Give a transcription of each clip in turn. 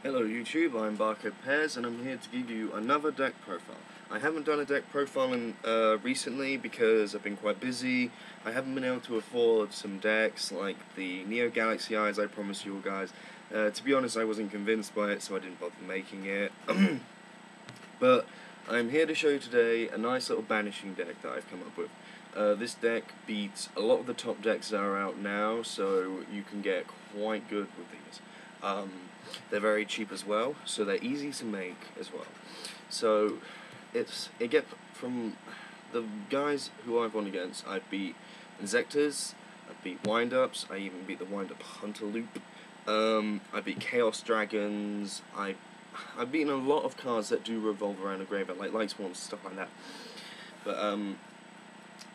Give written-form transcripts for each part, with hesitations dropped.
Hello YouTube, I'm Barco Pez and I'm here to give you another deck profile. I haven't done a deck profile recently because I've been quite busy. I haven't been able to afford some decks like the Neo Galaxy Eyes I promised you guys. To be honest, I wasn't convinced by it, so I didn't bother making it. But I'm here to show you today a nice little Banishing deck that I've come up with. This deck beats a lot of the top decks that are out now, so you can get quite good with these. They're very cheap as well, so they're easy to make as well. So it get from the guys who I've won against. I beat Insectors, I beat Wind-Ups, I even beat the Wind-Up Hunter Loop. I beat Chaos Dragons. I've beaten a lot of cards that do revolve around a graveyard, like Light Swarms, stuff like that. But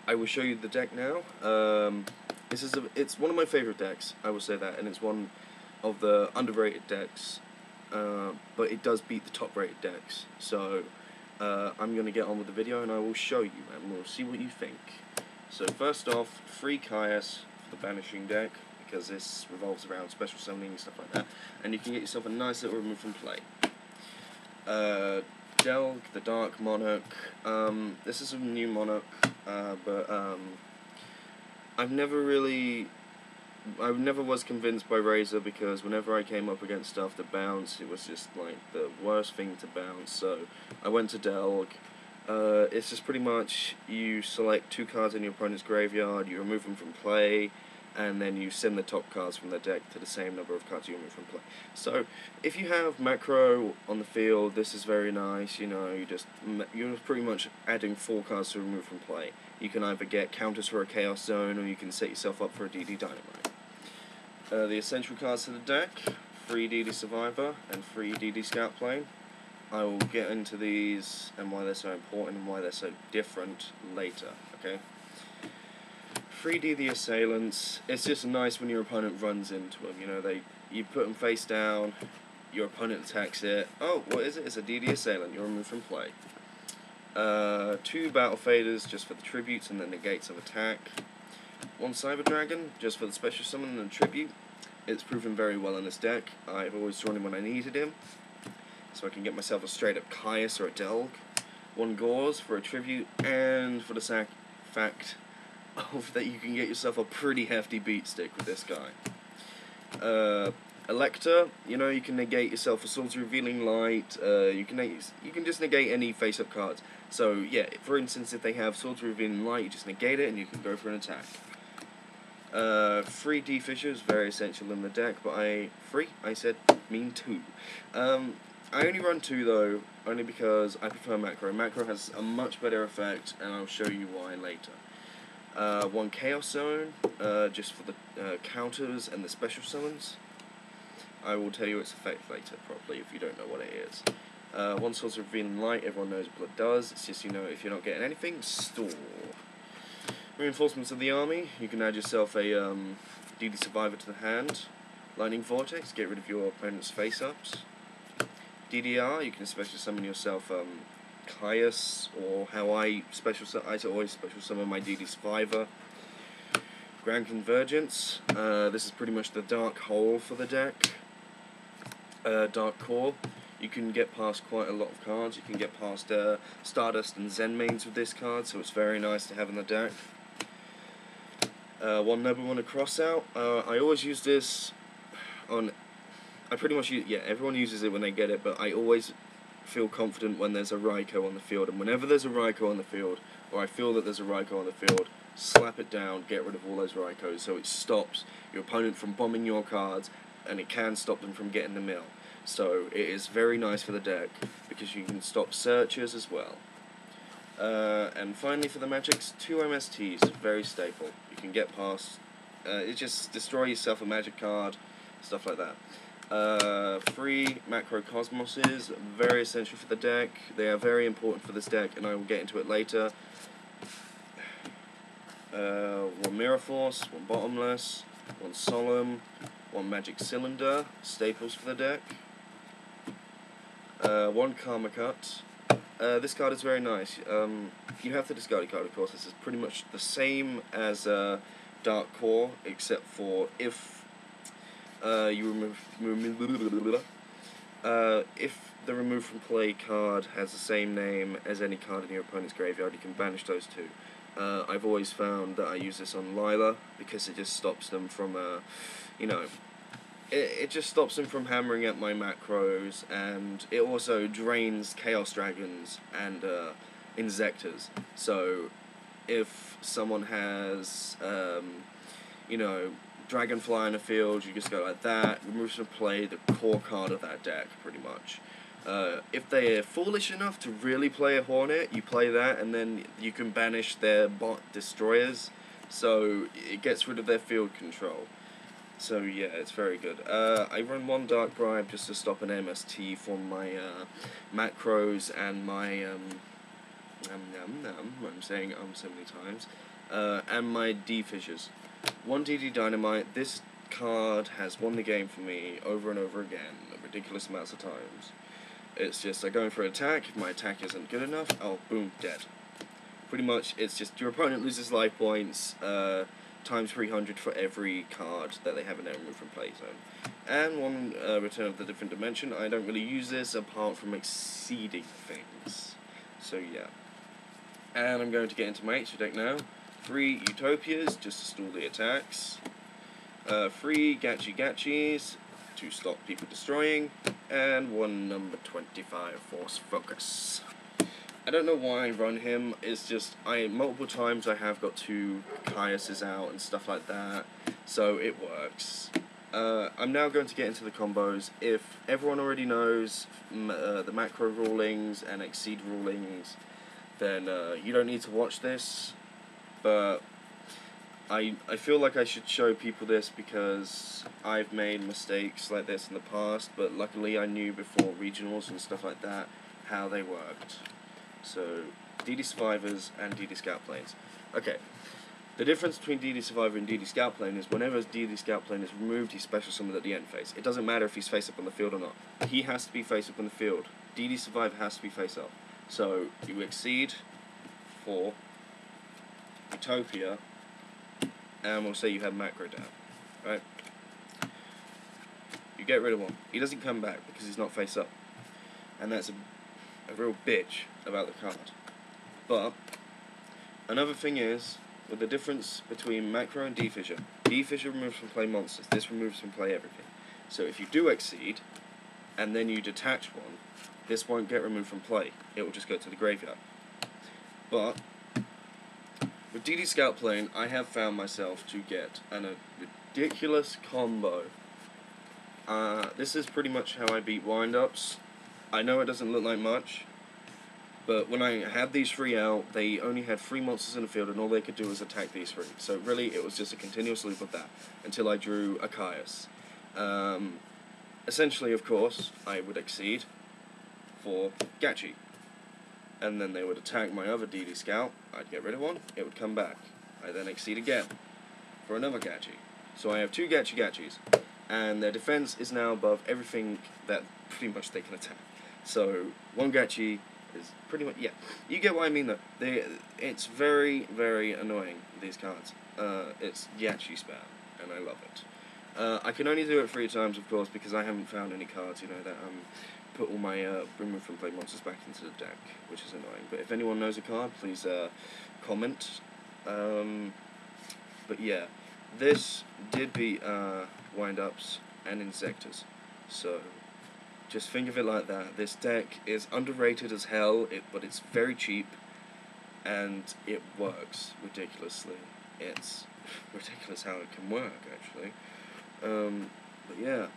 I will show you the deck now. It's one of my favorite decks, I will say that, and it's one of the underrated decks, but it does beat the top rated decks. So I'm going to get on with the video and I will show you and we'll see what you think. So first off, free Caius for the Banishing deck, because this revolves around special summoning and stuff like that, and you can get yourself a nice little remove from play. Delg, the Dark Monarch. This is a new Monarch, but I never was convinced by Razor, because whenever I came up against stuff that bounced, it was just like the worst thing to bounce, so I went to Delg. It's just pretty much you select 2 cards in your opponent's graveyard, you remove them from play, and then you send the top cards from the deck to the same number of cards you remove from play. So if you have macro on the field, this is very nice. You know, you're pretty much adding 4 cards to remove from play. You can either get counters for a Chaos Zone, or you can set yourself up for a DD Dynamite. The essential cards to the deck: free DD Survivor and free DD Scout Plane. I will get into these and why they're so important and why they're so different later, okay? Free DD Assailants, it's just nice when your opponent runs into them. You know, you put them face down, your opponent attacks it. Oh, what is it? It's a DD Assailant, you're removed from play. 2 Battle Faders just for the tributes and the negates of attack. 1 Cyber Dragon just for the special summon and the tribute. It's proven very well in this deck. I've always drawn him when I needed him, so I can get myself a straight up Caius or a Delg. 1 Gauze for a tribute, and for the fact that you can get yourself a pretty hefty beat stick with this guy. Elector, you know, you can negate yourself a Swords Revealing Light. You can just negate any face-up cards. So yeah, for instance, if they have Swords Revealing Light, you just negate it and you can go for an attack. Free D-Fissure is very essential in the deck, but I mean 2. I only run 2 though, only because I prefer macro. Macro has a much better effect, and I'll show you why later. 1 Chaos Zone, just for the counters and the special summons. I will tell you its effect later, probably, if you don't know what it is. 1 Swords of Revealing Light, everyone knows what it does. It's just, you know, if you're not getting anything, store. Reinforcements of the army, you can add yourself a DD Survivor to the hand. Lightning Vortex, get rid of your opponent's face-ups. DDR, you can special summon yourself Caius, or how I always special summon my DD Survivor. Grand Convergence, this is pretty much the dark hole for the deck. Dark Core, you can get past quite a lot of cards. You can get past Stardust and Zen mains with this card, so it's very nice to have in the deck. 1 Noble Runner Crossout, I always use this on, everyone uses it when they get it, but I always feel confident when there's a Raikou on the field, and whenever there's a Raikou on the field, or I feel that there's a Raikou on the field, slap it down, get rid of all those Raikous, so it stops your opponent from bombing your cards, and it can stop them from getting the mill. So it is very nice for the deck, because you can stop searches as well. And finally for the magics, 2 MSTs, very staple. You can get past, just destroy yourself a magic card, stuff like that. 3 Macro Cosmoses, very essential for the deck. They are very important for this deck, and I will get into it later. 1 Mirror Force, 1 Bottomless, 1 Solemn, 1 Magic Cylinder, staples for the deck. 1 Karma Cut. This card is very nice. You have to discard a card, of course. This is pretty much the same as Dark Core, except for if you remove If the remove from play card has the same name as any card in your opponent's graveyard, you can banish those two. I've always found that I use this on Lila because it just stops them from, you know, it just stops them from hammering at my macros, and it also drains Chaos Dragons and Insectors. So if someone has, you know, Dragonfly in the field, you just go like that, removes from play the core card of that deck, pretty much. If they're foolish enough to really play a Hornet, you play that, and then you can banish their bot destroyers, so it gets rid of their field control. So yeah, it's very good. I run one Dark Bribe just to stop an MST from my macros and my I'm saying so many times, and my D fissures. One DD Dynamite. This card has won the game for me over and over again, ridiculous amounts of times. It's just I go in for an attack. If my attack isn't good enough, oh boom, dead. Pretty much, it's just your opponent loses life points times 300 for every card that they have in their remove from play zone. And one Return of the Different Dimension. I don't really use this apart from exceeding things. So yeah. And I'm going to get into my extra deck now. 3 Utopias, just to stall the attacks. 3 Gachi-Gachis, to stop people destroying. And 1 number 25 Force Focus. I don't know why I run him, it's just, multiple times I have got 2 Caiuses out and stuff like that, so it works. I'm now going to get into the combos. If everyone already knows the macro rulings and exceed rulings, then you don't need to watch this, but I feel like I should show people this because I've made mistakes like this in the past, but luckily I knew before regionals and stuff like that how they worked. So, DD Survivors and DD Scout Planes. Okay, the difference between DD Survivor and DD Scout Plane is whenever DD Scout Plane is removed, he's special summoned at the end phase. It doesn't matter if he's face up on the field or not. He has to be face up on the field. DD Survivor has to be face up. So, you exceed for Utopia, and we'll say you have macro down, right? You get rid of one. He doesn't come back because he's not face up. And that's a real bitch about the card. But another thing is, with the difference between macro and D-Fissure removes from play monsters, this removes from play everything. So if you do exceed, and then you detach one, this won't get removed from play, it will just go to the graveyard. But with DD Scout Plane, I have found myself to get a ridiculous combo. This is pretty much how I beat wind-ups. I know it doesn't look like much, but when I had these 3 out, they only had 3 monsters in the field, and all they could do was attack these 3. So really, it was just a continuous loop of that, until I drew a Caius. Essentially, of course, I would exceed for Gachi. And then they would attack my other DD Scout, I'd get rid of one, it would come back. I then exceed again for another Gachi. So I have 2 Gachi-Gachis, and their defense is now above everything that pretty much they can attack. So, 1 Gachi is pretty much, yeah, you get what I mean though. It's very, very annoying, these cards. It's Gachi spam, and I love it. I can only do it 3 times, of course, because I haven't found any cards, you know, that put all my remove from play monsters back into the deck, which is annoying. But if anyone knows a card, please comment. But yeah, this did beat wind-ups and Insectors, so just think of it like that. This deck is underrated as hell, but it's very cheap, and it works ridiculously. It's ridiculous how it can work, actually. But yeah,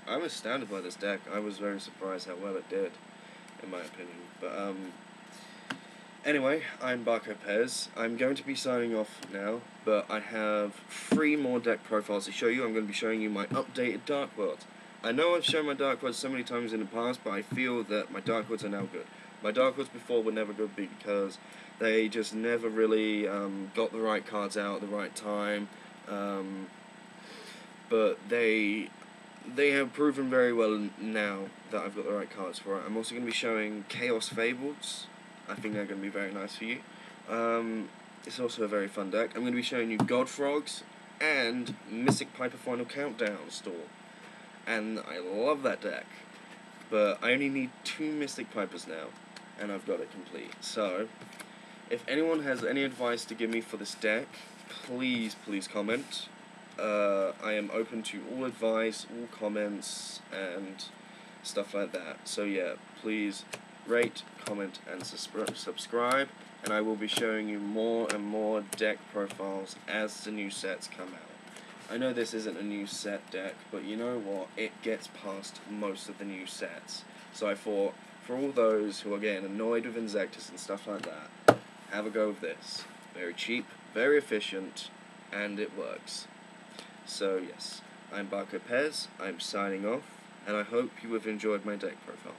I'm astounded by this deck. I was very surprised how well it did, in my opinion. But anyway, I'm Barco Pez. I'm going to be signing off now, but I have 3 more deck profiles to show you. I'm going to be showing you my updated Dark Worlds. I know I've shown my Dark Worlds so many times in the past, but I feel that my Dark Worlds are now good. My Dark Worlds before were never good because they just never really got the right cards out at the right time. But they have proven very well now that I've got the right cards for it. I'm also going to be showing Chaos Fables. I think they're going to be very nice for you. It's also a very fun deck. I'm going to be showing you God Frogs. and Mystic Piper Final Countdown store. And I love that deck. But I only need 2 Mystic Pipers now, and I've got it complete. So, if anyone has any advice to give me for this deck, please comment. I am open to all advice, all comments, and stuff like that. So yeah, please rate, comment, and subscribe, and I will be showing you more and more deck profiles as the new sets come out. I know this isn't a new set deck, but you know what? It gets past most of the new sets. So I thought, for all those who are getting annoyed with Insectus and stuff like that, have a go with this. Very cheap, very efficient, and it works. So yes, I'm Barco Pez, I'm signing off, and I hope you have enjoyed my deck profile.